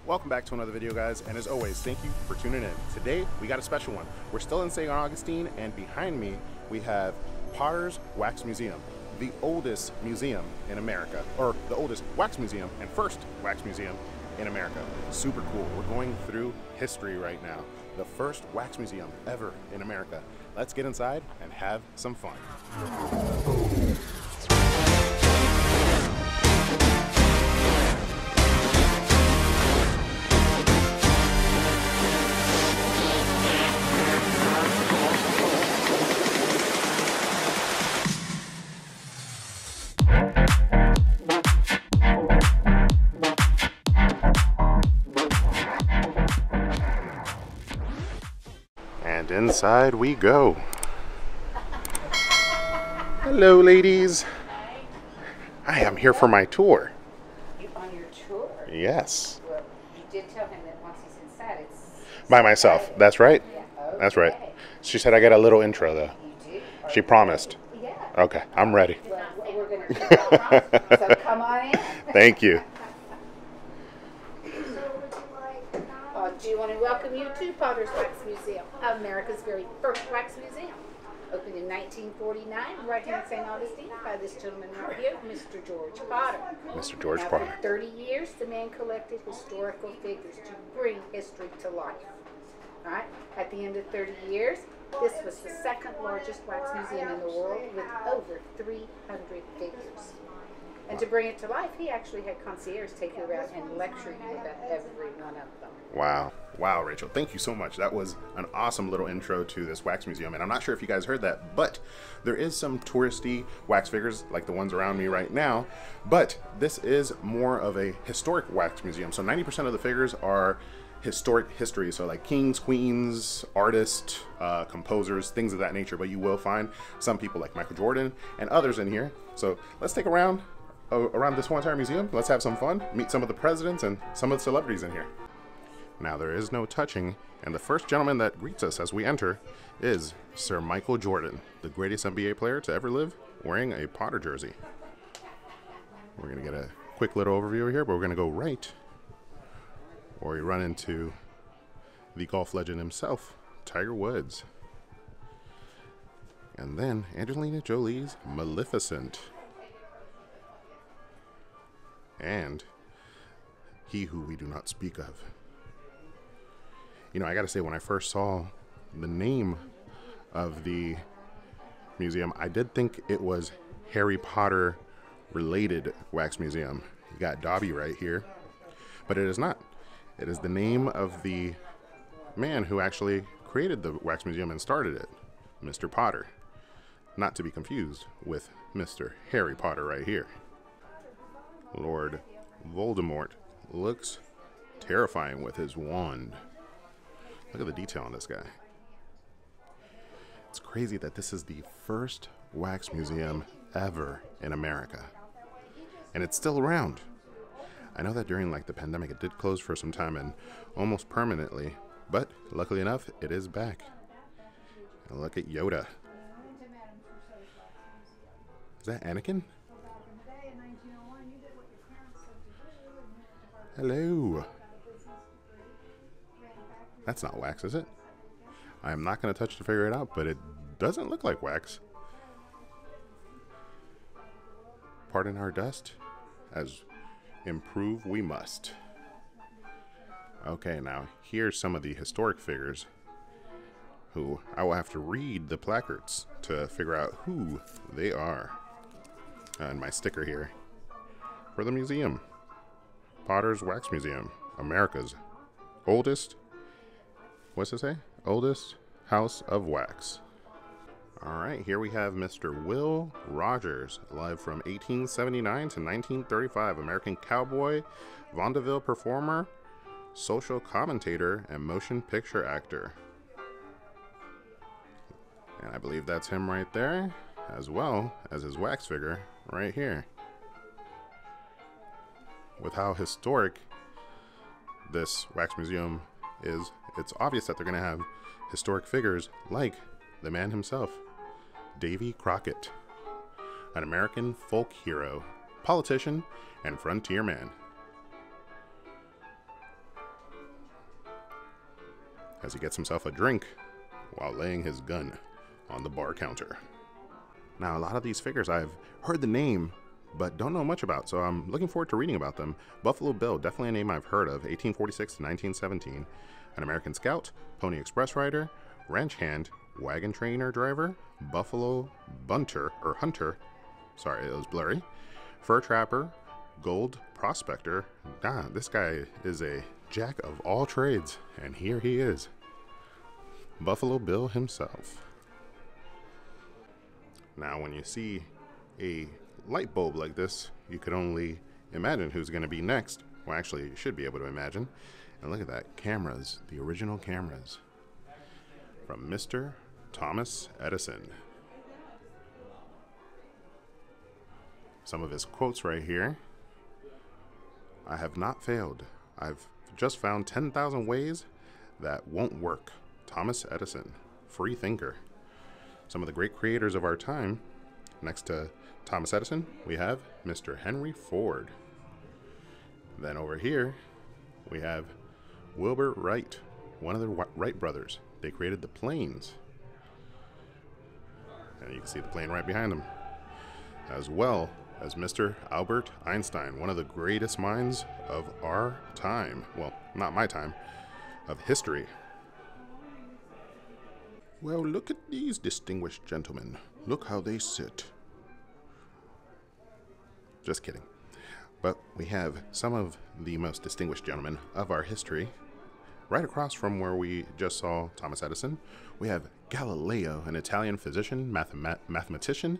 Welcome back to another video, guys, and as always, thank you for tuning in. Today we got a special one. We're still in St. Augustine, and behind me we have Potter's Wax Museum, the oldest museum in America, or the oldest wax museum and first wax museum in America. Super cool. We're going through history right now. The first wax museum ever in America. Let's get inside and have some fun. And inside we go. Hello, ladies. I am here for my tour. You on your tour? Yes. Well, you did tell him that once he's inside, it's By myself. That's right. Yeah. Okay. That's right. She said I got a little intro, though. You do? She promised. Yeah. Okay, I'm ready. Well, we're going to keep that promise, so come on in. Thank you. Do you want to welcome you to Potter's Wax Museum, America's very first wax museum. Opened in 1949, right here in St. Augustine, by this gentleman right here, Mr. George Potter. Mr. George Now, Potter. for 30 years, the man collected historical figures to bring history to life. All right. At the end of 30 years, this was the second largest wax museum in the world with over 300 figures. And to bring it to life, he actually had concierges take you around and lecture you about every one of them. Wow. Wow, Rachel. Thank you so much. That was an awesome little intro to this wax museum. And I'm not sure if you guys heard that, but there is some touristy wax figures like the ones around me right now. But this is more of a historic wax museum. So 90% of the figures are historic history. So like kings, queens, artists, composers, things of that nature. But you will find some people like Michael Jordan and others in here. So let's take around this whole entire museum. Let's have some fun, meet some of the presidents and some of the celebrities in here. Now there is no touching, and the first gentleman that greets us as we enter is Sir Michael Jordan, the greatest NBA player to ever live, wearing a Potter jersey. We're gonna get a quick little overview here, but we're gonna go right where we run into the golf legend himself, Tiger Woods. And then Angelina Jolie's Maleficent. And he who we do not speak of. You know, I gotta say, when I first saw the name of the museum, I did think it was Harry Potter related wax museum. You got Dobby right here, but it is not. It is the name of the man who actually created the wax museum and started it, Mr. Potter. Not to be confused with Mr. Harry Potter right here. Lord Voldemort looks terrifying with his wand. Look at the detail on this guy. It's crazy that this is the first wax museum ever in America. And it's still around. I know that during like the pandemic it did close for some time and almost permanently, but luckily enough it is back. And look at Yoda. Is that Anakin? Hello. That's not wax, is it? I'm not going to touch to figure it out, but it doesn't look like wax. Pardon our dust, as improve we must. Okay, now here's some of the historic figures who I will have to read the placards to figure out who they are. And my sticker here for the museum. Potter's Wax Museum, America's oldest, what's it say? Oldest house of wax. All right, here we have Mr. Will Rogers, live from 1879 to 1935, American cowboy, vaudeville performer, social commentator, and motion picture actor. And I believe that's him right there, as well as his wax figure right here. With how historic this wax museum is, it's obvious that they're going to have historic figures like the man himself, Davy Crockett, an American folk hero, politician, and frontier man. as he gets himself a drink while laying his gun on the bar counter. Now, a lot of these figures I've heard the name, but don't know much about, so I'm looking forward to reading about them. Buffalo Bill, definitely a name I've heard of, 1846 to 1917. An American Scout, Pony Express rider, ranch hand, wagon trainer driver, buffalo bunter, or hunter, sorry, it was blurry, fur trapper, gold prospector. This guy is a jack of all trades, and here he is, Buffalo Bill himself. Now, when you see a light bulb like this, you could only imagine who's going to be next. Well, actually, you should be able to imagine. And look at that, cameras, the original cameras from Mr. Thomas Edison. Some of his quotes right here. I have not failed. I've just found 10,000 ways that won't work. Thomas Edison, free thinker. Some of the great creators of our time. Next to Thomas Edison, we have Mr. Henry Ford. Then over here, we have Wilbur Wright, one of the Wright brothers. They created the planes. And you can see the plane right behind them. As well as Mr. Albert Einstein, one of the greatest minds of our time. Well, not my time, of history. Well, look at these distinguished gentlemen. Look how they sit. Just kidding. But we have some of the most distinguished gentlemen of our history. Right across from where we just saw Thomas Edison, we have Galileo, an Italian physician, mathematician,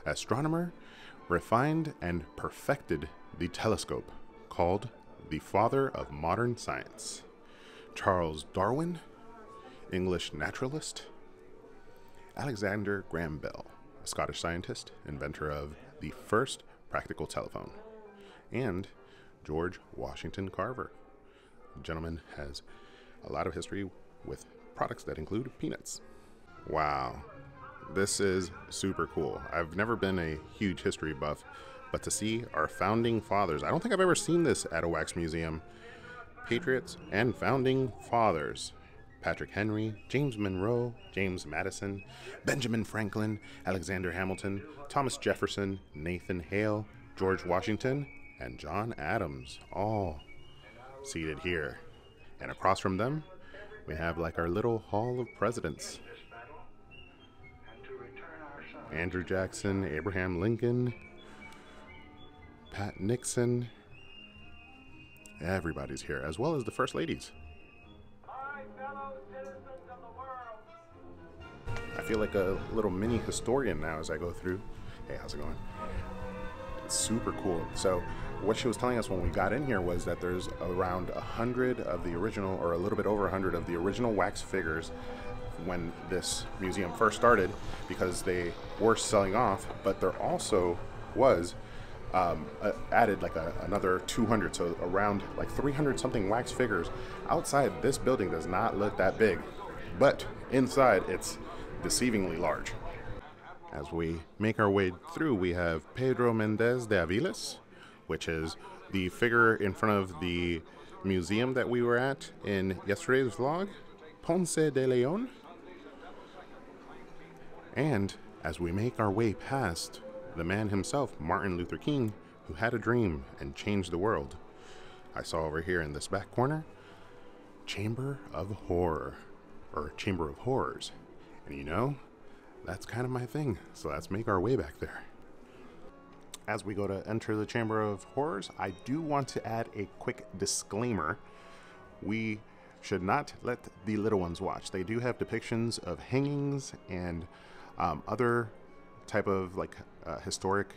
astronomer, refined and perfected the telescope, called the father of modern science. Charles Darwin, English naturalist. Alexander Graham Bell, a Scottish scientist, inventor of the first practical telephone. And George Washington Carver. The gentleman has a lot of history with products that include peanuts. Wow, this is super cool. I've never been a huge history buff, but to see our founding fathers, I don't think I've ever seen this at a wax museum. Patriots and founding fathers. Patrick Henry, James Monroe, James Madison, Benjamin Franklin, Alexander Hamilton, Thomas Jefferson, Nathan Hale, George Washington, and John Adams, all seated here. And across from them, we have like our little hall of presidents. Andrew Jackson, Abraham Lincoln, Pat Nixon. Everybody's here, as well as the first ladies. I feel like a little mini historian now as I go through. Hey, how's it going? It's super cool. So what she was telling us when we got in here was that there's around 100 of the original, or a little bit over 100 of the original wax figures when this museum first started, because they were selling off, but there also was added like another 200, so around like 300 something wax figures. Outside, this building does not look that big, but inside it's deceivingly large. As we make our way through, we have Pedro Mendez de Aviles, which is the figure in front of the museum that we were at in yesterday's vlog, Ponce de Leon. And as we make our way past the man himself, Martin Luther King, who had a dream and changed the world, I saw over here in this back corner, Chamber of Horror, or Chamber of Horrors. And you know, that's kind of my thing, so let's make our way back there. As we go to enter the Chamber of Horrors, I do want to add a quick disclaimer. We should not let the little ones watch. They do have depictions of hangings and other type of like historic,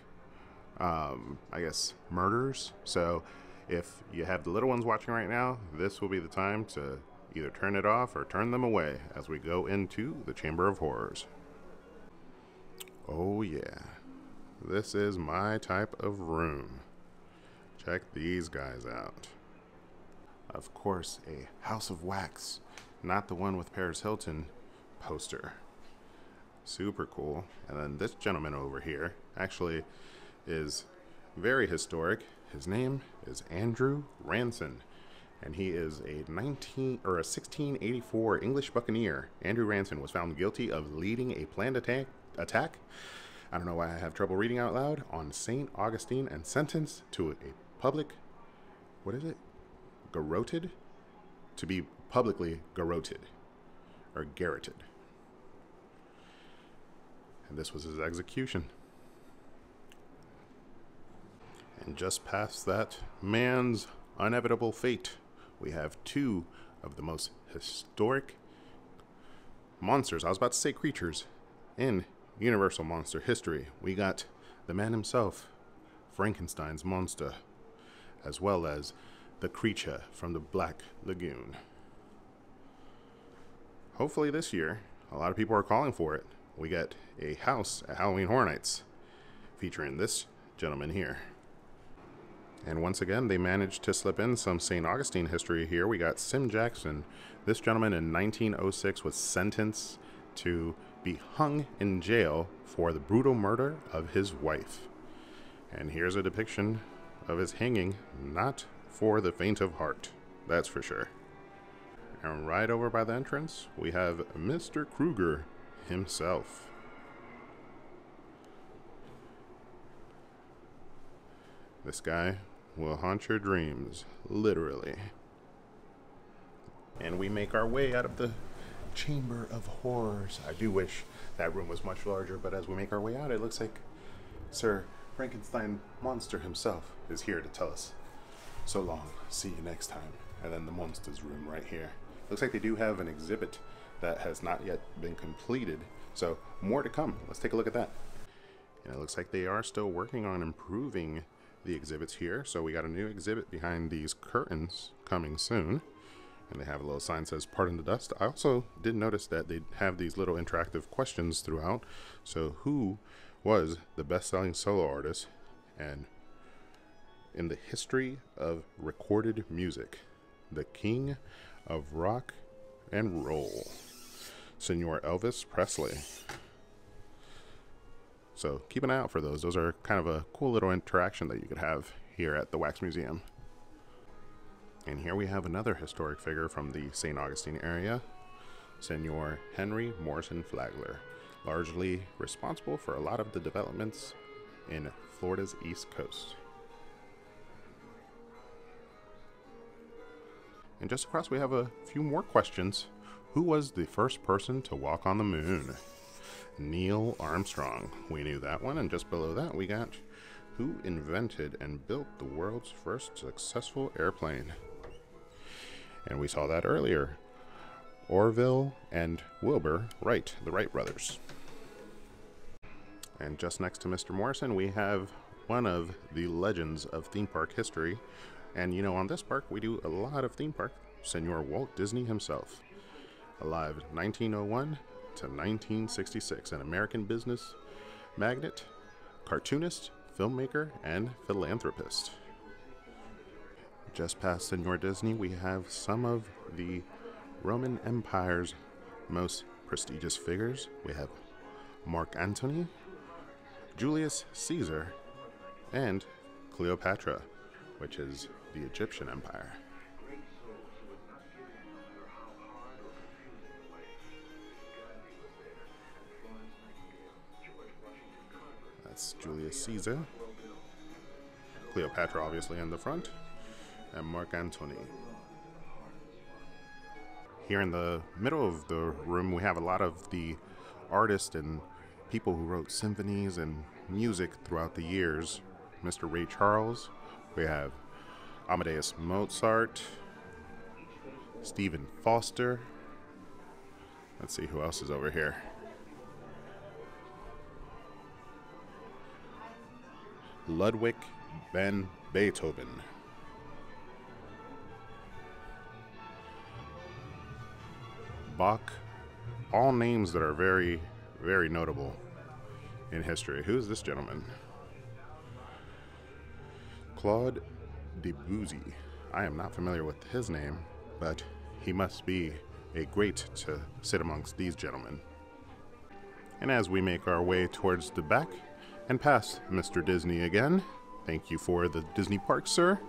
I guess, murders. So if you have the little ones watching right now, this will be the time to either turn it off or turn them away as we go into the Chamber of Horrors. Oh yeah, this is my type of room. Check these guys out. Of course, a House of Wax, not the one with Paris Hilton poster. Super cool. And then this gentleman over here actually is very historic. His name is Andrew Ranson. and he is a 1684 English buccaneer. Andrew Ranson was found guilty of leading a planned attack. I don't know why I have trouble reading out loud, on St. Augustine, and sentenced to a public, what is it? Garroted? To be publicly garroted, or garroted. And this was his execution. And just past that man's inevitable fate, we have two of the most historic monsters, I was about to say creatures, in Universal monster history. We got the man himself, Frankenstein's monster, as well as the creature from the Black Lagoon. Hopefully this year, a lot of people are calling for it. We get a house at Halloween Horror Nights featuring this gentleman here. And once again, they managed to slip in some St. Augustine history here. We got Sim Jackson. This gentleman in 1906 was sentenced to be hung in jail for the brutal murder of his wife. And here's a depiction of his hanging, not for the faint of heart, that's for sure. And right over by the entrance, we have Mr. Krueger himself. This guy will haunt your dreams, literally. And we make our way out of the Chamber of Horrors. I do wish that room was much larger, but as we make our way out, it looks like Sir Frankenstein monster himself is here to tell us, so long, see you next time. And then the monsters room right here. Looks like they do have an exhibit that has not yet been completed, so more to come. Let's take a look at that. And it looks like they are still working on improving the exhibits here, so we got a new exhibit behind these curtains coming soon. And they have a little sign that says "Pardon the Dust." I also did notice that they have these little interactive questions throughout. So who was the best-selling solo artist and in the history of recorded music, the king of rock and roll, Senor Elvis Presley? So keep an eye out for those. Those are kind of a cool little interaction that you could have here at the Wax Museum. And here we have another historic figure from the St. Augustine area, Senor Henry Morrison Flagler, largely responsible for a lot of the developments in Florida's East Coast. And just across we have a few more questions. Who was the first person to walk on the moon? Neil Armstrong. We knew that one. And just below that we got who invented and built the world's first successful airplane? And we saw that earlier. Orville and Wilbur Wright, the Wright brothers. And just next to Mr. Morrison, we have one of the legends of theme park history. And you know, on this park, we do a lot of theme park. Senor Walt Disney himself. Alive 1901 to 1966, an American business magnate, cartoonist, filmmaker, and philanthropist. Just past Senor Disney, we have some of the Roman Empire's most prestigious figures. We have Mark Antony, Julius Caesar, and Cleopatra, which is the Egyptian Empire. That's Julius Caesar, Cleopatra obviously in the front, and Mark Antony. Here in the middle of the room we have a lot of the artists and people who wrote symphonies and music throughout the years. Mr. Ray Charles, we have Amadeus Mozart, Stephen Foster. Let's see who else is over here. Ludwig van Beethoven. Bach. All names that are very, very notable in history. Who's this gentleman? Claude Debussy. I am not familiar with his name, but he must be a great to sit amongst these gentlemen. And as we make our way towards the back and past Mr. Disney again, thank you for the Disney park, sir.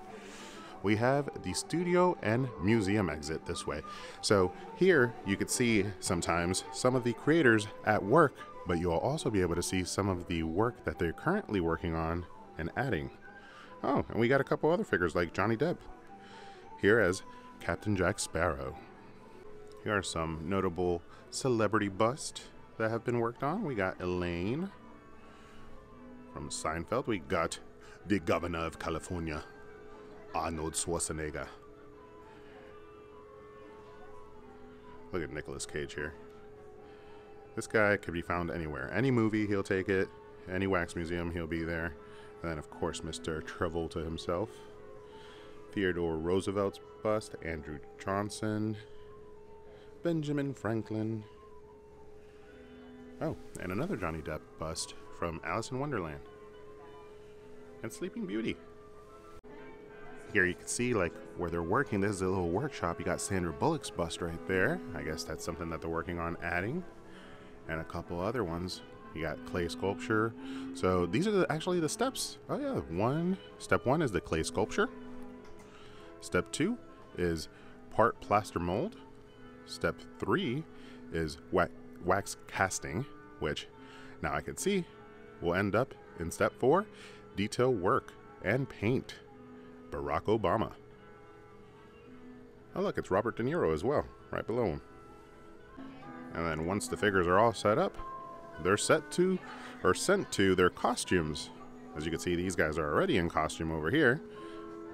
we have the studio and museum exit this way. So here you could see sometimes some of the creators at work, but you'll also be able to see some of the work that they're currently working on and adding. Oh, and we got a couple other figures like Johnny Depp here as Captain Jack Sparrow. Here are some notable celebrity busts that have been worked on. We got Elaine from Seinfeld. We got the governor of California, Arnold Schwarzenegger. Look at Nicolas Cage here. This guy could be found anywhere. Any movie, he'll take it. Any wax museum, he'll be there. And then, of course, Mr. Travolta himself. Theodore Roosevelt's bust, Andrew Johnson, Benjamin Franklin. Oh, and another Johnny Depp bust from Alice in Wonderland. And Sleeping Beauty. Here you can see like where they're working. This is a little workshop. You got Sandra Bullock's bust right there. I guess that's something that they're working on adding. And a couple other ones. You got clay sculpture. So these are actually the steps. Oh yeah, step one is the clay sculpture. Step 2 is part plaster mold. Step 3 is wax casting, which now I can see will end up in step 4, detail work and paint. Barack Obama. Oh look, it's Robert De Niro as well, right below him. And then once the figures are all set up, they're sent to their costumes. As you can see, these guys are already in costume over here,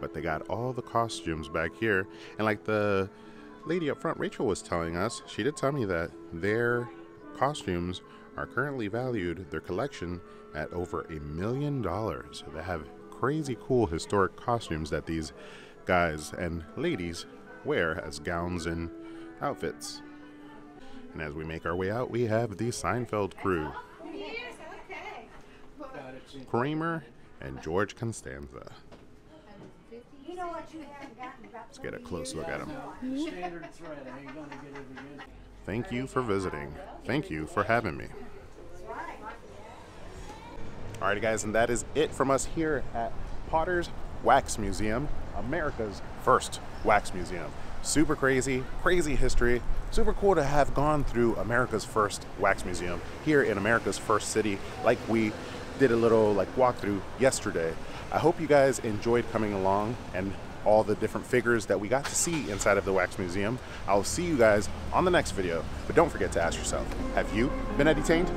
but they got all the costumes back here. And like the lady up front, Rachel, was telling us, she did tell me that their costumes are currently valued, their collection, at over $1 million. So they have crazy cool historic costumes that these guys and ladies wear as gowns and outfits. And as we make our way out, we have the Seinfeld crew. Kramer and George Costanza. Let's get a close look at them. Thank you for visiting. Thank you for having me. Alrighty guys, and that is it from us here at Potter's Wax Museum, America's first wax museum. Super crazy history. Super cool to have gone through America's first wax museum here in America's first city, like we did a little walkthrough yesterday. I hope you guys enjoyed coming along and all the different figures that we got to see inside of the wax museum. I'll see you guys on the next video, but don't forget to ask yourself, have you been entertained?